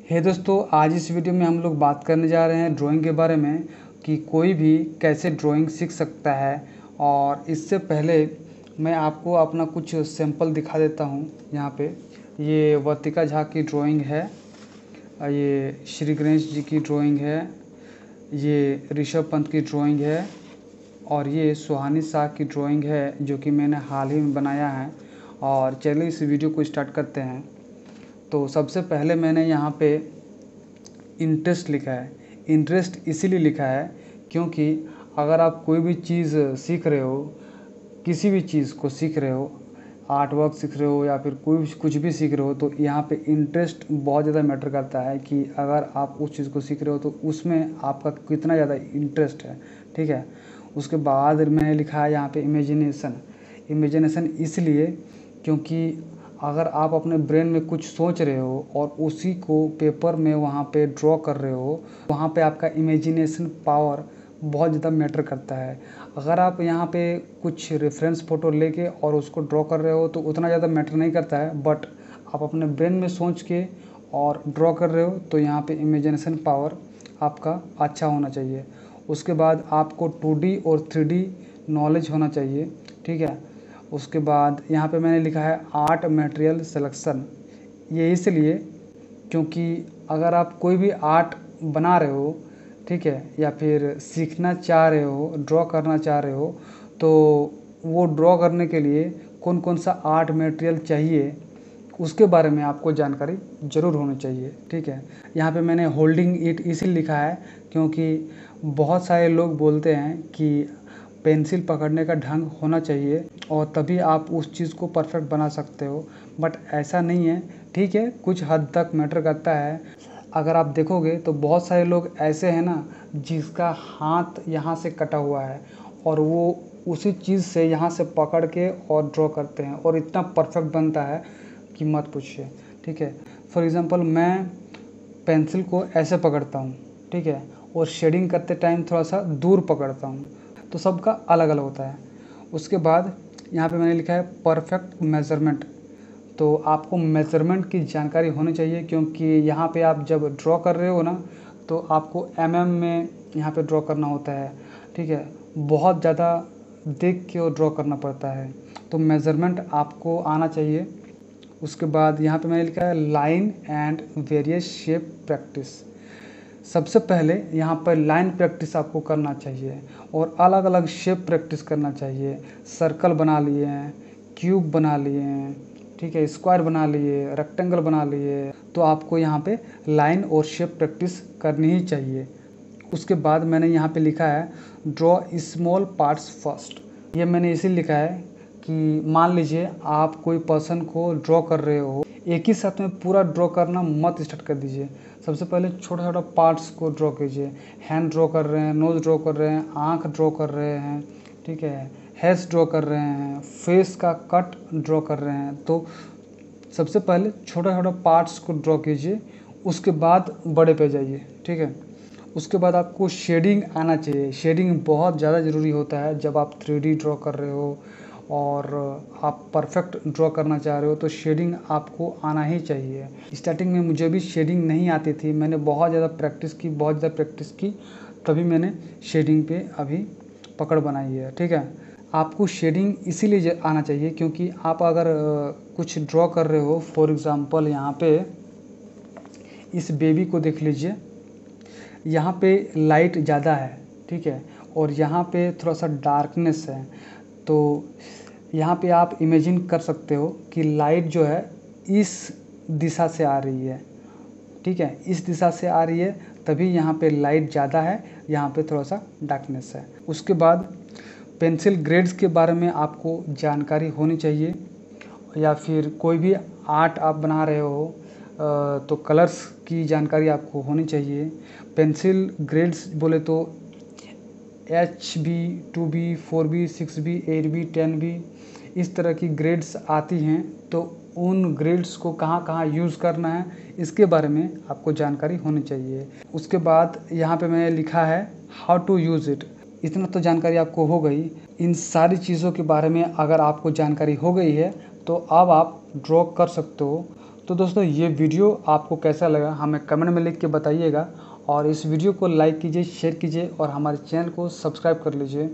हे दोस्तों, आज इस वीडियो में हम लोग बात करने जा रहे हैं ड्राइंग के बारे में कि कोई भी कैसे ड्राइंग सीख सकता है। और इससे पहले मैं आपको अपना कुछ सैंपल दिखा देता हूँ। यहाँ पे ये वर्तिका झा की ड्राइंग है, ये श्री गणेश जी की ड्राइंग है, ये ऋषभ पंत की ड्राइंग है और ये सुहानी शाह की ड्राइंग है जो कि मैंने हाल ही में बनाया है। और चलिए इस वीडियो को स्टार्ट करते हैं। तो सबसे पहले मैंने यहाँ पे इंटरेस्ट लिखा है। इंटरेस्ट इसीलिए लिखा है क्योंकि अगर आप कोई भी चीज़ सीख रहे हो, किसी भी चीज़ को सीख रहे हो, आर्ट वर्क सीख रहे हो या फिर कुछ भी सीख रहे हो, तो यहाँ पे इंटरेस्ट बहुत ज़्यादा मैटर करता है कि अगर आप उस चीज़ को सीख रहे हो तो उसमें आपका कितना ज़्यादा इंटरेस्ट है। ठीक है। उसके बाद मैंने लिखा है यहाँ पे इमेजिनेशन। इमेजिनेशन इसलिए क्योंकि अगर आप अपने ब्रेन में कुछ सोच रहे हो और उसी को पेपर में वहाँ पे ड्रॉ कर रहे हो, वहाँ पे आपका इमेजिनेशन पावर बहुत ज़्यादा मैटर करता है। अगर आप यहाँ पे कुछ रेफरेंस फ़ोटो लेके और उसको ड्रॉ कर रहे हो तो उतना ज़्यादा मैटर नहीं करता है, बट आप अपने ब्रेन में सोच के और ड्रॉ कर रहे हो तो यहाँ पे इमेजिनेशन पावर आपका अच्छा होना चाहिए। उसके बाद आपको 2D और 3D नॉलेज होना चाहिए। ठीक है। उसके बाद यहाँ पे मैंने लिखा है आर्ट मटेरियल सिलेक्शन। ये इसलिए क्योंकि अगर आप कोई भी आर्ट बना रहे हो, ठीक है, या फिर सीखना चाह रहे हो, ड्रॉ करना चाह रहे हो, तो वो ड्रॉ करने के लिए कौन कौन सा आर्ट मटेरियल चाहिए उसके बारे में आपको जानकारी ज़रूर होनी चाहिए। ठीक है। यहाँ पे मैंने होल्डिंग इट इसीलिए लिखा है क्योंकि बहुत सारे लोग बोलते हैं कि पेंसिल पकड़ने का ढंग होना चाहिए और तभी आप उस चीज़ को परफेक्ट बना सकते हो, बट ऐसा नहीं है। ठीक है, कुछ हद तक मैटर करता है। अगर आप देखोगे तो बहुत सारे लोग ऐसे हैं ना जिसका हाथ यहाँ से कटा हुआ है और वो उसी चीज़ से यहाँ से पकड़ के और ड्रॉ करते हैं और इतना परफेक्ट बनता है कि मत पूछिए। ठीक है। फॉर एग्ज़ाम्पल मैं पेंसिल को ऐसे पकड़ता हूँ, ठीक है, और शेडिंग करते टाइम थोड़ा सा दूर पकड़ता हूँ, तो सबका अलग अलग होता है। उसके बाद यहाँ पे मैंने लिखा है परफेक्ट मेज़रमेंट। तो आपको मेज़रमेंट की जानकारी होनी चाहिए क्योंकि यहाँ पे आप जब ड्रॉ कर रहे हो ना तो आपको में यहाँ पे ड्रॉ करना होता है। ठीक है। बहुत ज़्यादा देख के और ड्रॉ करना पड़ता है, तो मेज़रमेंट आपको आना चाहिए। उसके बाद यहाँ पे मैंने लिखा है line and various shape practice. सबसे पहले यहाँ पर लाइन प्रैक्टिस आपको करना चाहिए और अलग अलग शेप प्रैक्टिस करना चाहिए। सर्कल बना लिए हैं, क्यूब बना लिए हैं, ठीक है, स्क्वायर बना लिए, रेक्टेंगल बना लिए, तो आपको यहाँ पे लाइन और शेप प्रैक्टिस करनी ही चाहिए। उसके बाद मैंने यहाँ पे लिखा है ड्रॉ स्मॉल पार्ट्स फर्स्ट। ये मैंने इसीलिए लिखा है कि मान लीजिए आप कोई पर्सन को ड्रॉ कर रहे हो, एक ही साथ में पूरा ड्रॉ करना मत स्टार्ट कर दीजिए। सबसे पहले छोटा छोटा पार्ट्स को ड्रॉ कीजिए। हैंड ड्रॉ कर रहे हैं, नोज़ ड्रॉ कर रहे हैं, आँख ड्रॉ कर रहे हैं, ठीक है, हेड्स ड्रॉ कर रहे हैं, फेस का कट ड्रॉ कर रहे हैं, तो सबसे पहले छोटा छोटा पार्ट्स को ड्रॉ कीजिए, उसके बाद बड़े पे जाइए। ठीक है। उसके बाद आपको शेडिंग आना चाहिए। शेडिंग बहुत ज़्यादा ज़रूरी होता है जब आप 3D ड्रॉ कर रहे हो और आप परफेक्ट ड्रॉ करना चाह रहे हो, तो शेडिंग आपको आना ही चाहिए। स्टार्टिंग में मुझे भी शेडिंग नहीं आती थी, मैंने बहुत ज़्यादा प्रैक्टिस की तभी मैंने शेडिंग पे अभी पकड़ बनाई है। ठीक है। आपको शेडिंग इसीलिए आना चाहिए क्योंकि आप अगर कुछ ड्रॉ कर रहे हो, फॉर एग्ज़ाम्पल यहाँ पे इस बेबी को देख लीजिए, यहाँ पे लाइट ज़्यादा है, ठीक है, और यहाँ पे थोड़ा सा डार्कनेस है, तो यहाँ पे आप इमेजिन कर सकते हो कि लाइट जो है इस दिशा से आ रही है। ठीक है, इस दिशा से आ रही है तभी यहाँ पे लाइट ज़्यादा है, यहाँ पे थोड़ा सा डार्कनेस है। उसके बाद पेंसिल ग्रेड्स के बारे में आपको जानकारी होनी चाहिए, या फिर कोई भी आर्ट आप बना रहे हो तो कलर्स की जानकारी आपको होनी चाहिए। पेंसिल ग्रेड्स बोले तो HB, 2B, 4B, 6B, 8B, 10B इस तरह की ग्रेड्स आती हैं, तो उन ग्रेड्स को कहाँ कहाँ यूज़ करना है इसके बारे में आपको जानकारी होनी चाहिए। उसके बाद यहाँ पे मैंने लिखा है हाउ टू यूज़ इट। इतना तो जानकारी आपको हो गई। इन सारी चीज़ों के बारे में अगर आपको जानकारी हो गई है तो अब आप ड्रॉ कर सकते हो। तो दोस्तों ये वीडियो आपको कैसा लगा हमें कमेंट में लिख के बताइएगा और इस वीडियो को लाइक कीजिए, शेयर कीजिए और हमारे चैनल को सब्सक्राइब कर लीजिए।